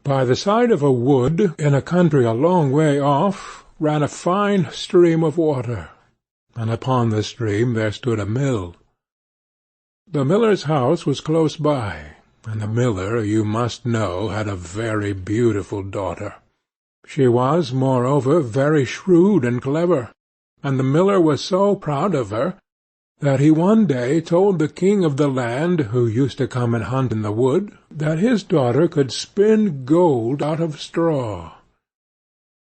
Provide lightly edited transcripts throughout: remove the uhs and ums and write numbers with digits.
By the side of a wood, in a country a long way off, ran a fine stream of water, and upon the stream there stood a mill. The miller's house was close by, and the miller, you must know, had a very beautiful daughter. She was, moreover, very shrewd and clever, and the miller was so proud of her that he one day told the king of the land, who used to come and hunt in the wood, that his daughter could spin gold out of straw.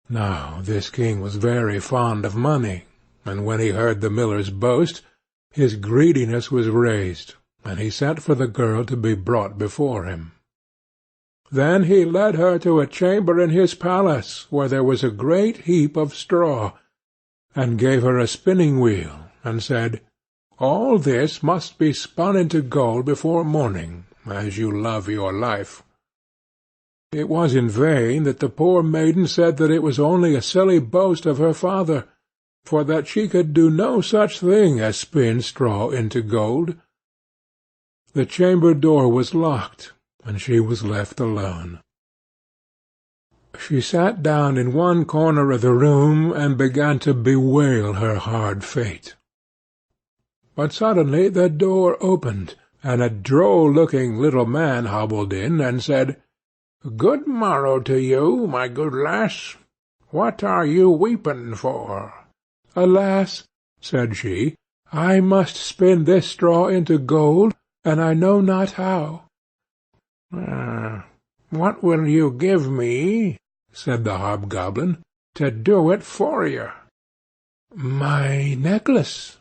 Now this king was very fond of money, and when he heard the miller's boast, his greediness was raised, and he sent for the girl to be brought before him. Then he led her to a chamber in his palace, where there was a great heap of straw, and gave her a spinning-wheel, and said, "All this must be spun into gold before morning, as you love your life." It was in vain that the poor maiden said that it was only a silly boast of her father, for that she could do no such thing as spin straw into gold. The chamber door was locked, and she was left alone. She sat down in one corner of the room, and began to bewail her hard fate. But suddenly the door opened, and a droll-looking little man hobbled in, and said, "Good morrow to you, my good lass. What are you weeping for?" "Alas," said she, "I must spin this straw into gold, and I know not how." "What will you give me," said the hobgoblin, "to do it for you?" "My necklace,"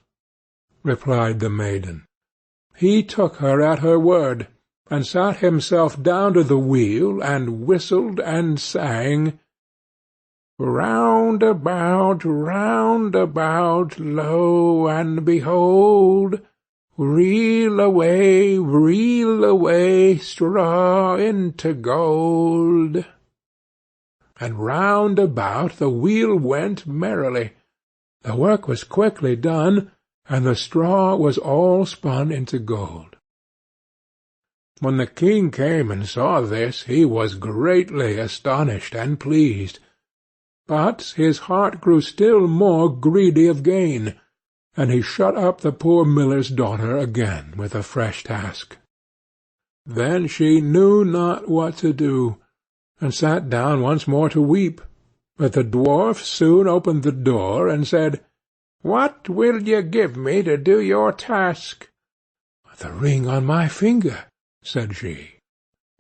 replied the maiden. He took her at her word, and sat himself down to the wheel, and whistled and sang, "Round about, lo and behold, reel away, straw into gold." And round about the wheel went merrily. The work was quickly done, and the straw was all spun into gold. When the king came and saw this, he was greatly astonished and pleased, but his heart grew still more greedy of gain, and he shut up the poor miller's daughter again with a fresh task. Then she knew not what to do, and sat down once more to weep, but the dwarf soon opened the door, and said, "What will you give me to do your task?" "The ring on my finger," said she.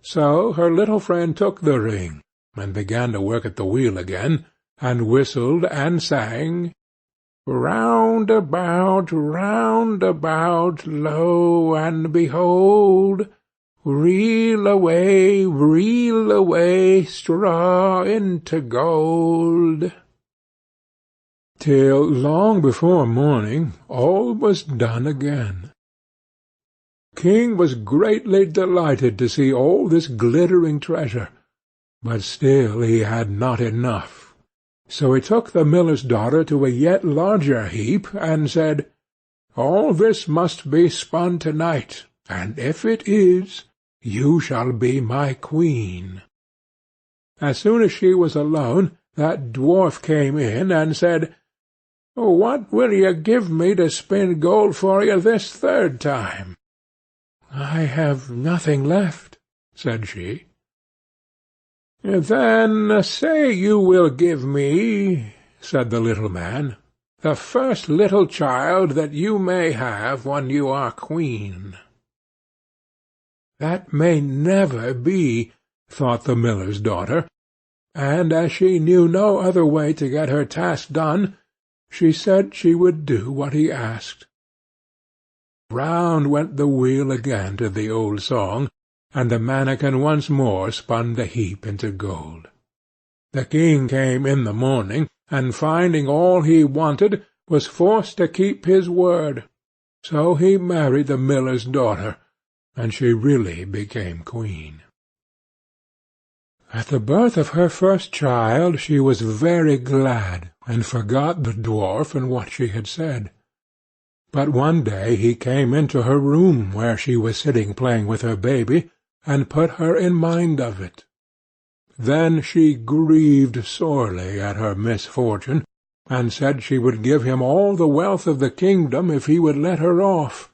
So her little friend took the ring, and began to work at the wheel again, and whistled and sang, "Round about, lo and behold, reel away, straw into gold." Till long before morning all was done again. The king was greatly delighted to see all this glittering treasure, but still he had not enough. So he took the miller's daughter to a yet larger heap, and said, "All this must be spun to-night, and if it is, you shall be my queen." As soon as she was alone, that dwarf came in, and said, "What will you give me to spin gold for you this third time?" "I have nothing left," said she. "Then say you will give me," said the little man, "the first little child that you may have when you are queen." "That may never be," thought the miller's daughter, and as she knew no other way to get her task done, she said she would do what he asked. Round went the wheel again to the old song, and the manikin once more spun the heap into gold. The king came in the morning, and finding all he wanted, was forced to keep his word. So he married the miller's daughter, and she really became queen. At the birth of her first child she was very glad, and forgot the dwarf and what she had said. But one day he came into her room, where she was sitting playing with her baby, and put her in mind of it. Then she grieved sorely at her misfortune, and said she would give him all the wealth of the kingdom if he would let her off,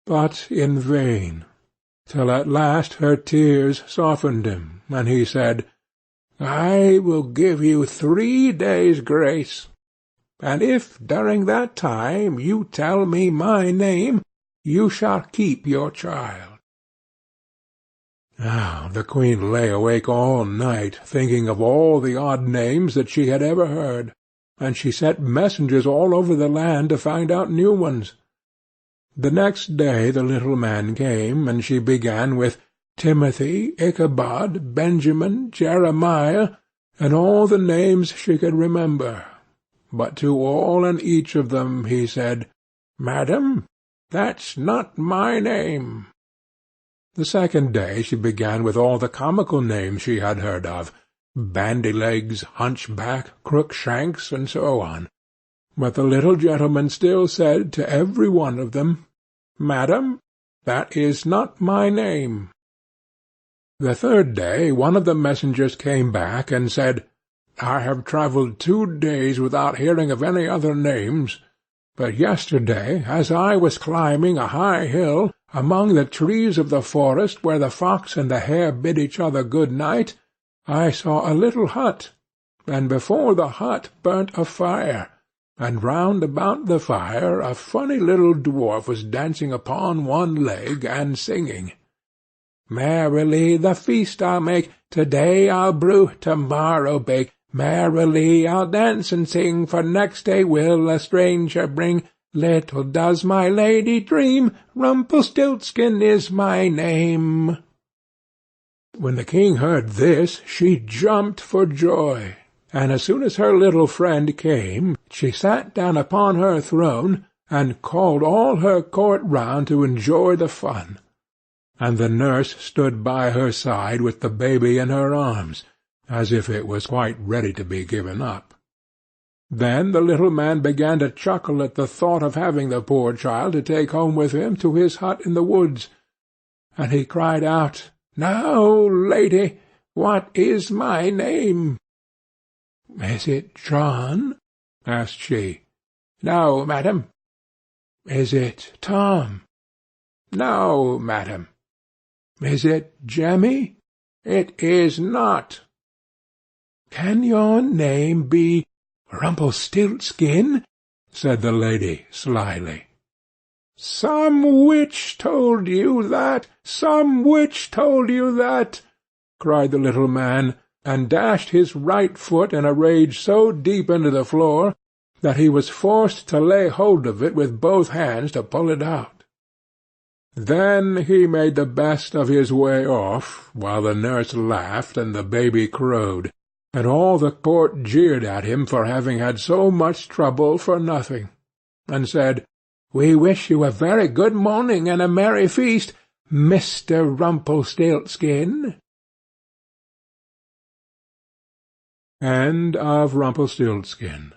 but in vain, till at last her tears softened him, and he said, "I will give you 3 days' grace, and if during that time you tell me my name, you shall keep your child." Now the queen lay awake all night, thinking of all the odd names that she had ever heard, and she sent messengers all over the land to find out new ones. The next day the little man came, and she began with Timothy, Ichabod, Benjamin, Jeremiah, and all the names she could remember. But to all and each of them he said, "Madam, that's not my name." The second day she began with all the comical names she had heard of, Bandy-legs, Hunchback, Crookshanks, and so on. But the little gentleman still said to every one of them, "Madam, that is not my name." The third day one of the messengers came back and said, "I have travelled 2 days without hearing of any other names, but yesterday, as I was climbing a high hill, among the trees of the forest where the fox and the hare bid each other good night, I saw a little hut, and before the hut burnt a fire, and round about the fire a funny little dwarf was dancing upon one leg and singing, 'Merrily the feast I'll make, to-day I'll brew, to-morrow bake, merrily I'll dance and sing, for next day will a stranger bring. Little does my lady dream, Rumpelstiltskin is my name.'" When the king heard this, she jumped for joy, and as soon as her little friend came, she sat down upon her throne, and called all her court round to enjoy the fun. And the nurse stood by her side with the baby in her arms, as if it was quite ready to be given up. Then the little man began to chuckle at the thought of having the poor child to take home with him to his hut in the woods, and he cried out, "Now, lady, what is my name?" "Is it John?" asked she. "No, madam." "Is it Tom?" "No, madam." "Is it Jemmy?" "It is not." "Can your name be Rumpelstiltskin?" said the lady slyly. "Some witch told you that! Some witch told you that!" cried the little man, and dashed his right foot in a rage so deep into the floor that he was forced to lay hold of it with both hands to pull it out. Then he made the best of his way off, while the nurse laughed and the baby crowed, and all the court jeered at him for having had so much trouble for nothing, and said, "We wish you a very good morning and a merry feast, Mr. Rumpelstiltskin." End of Rumpelstiltskin.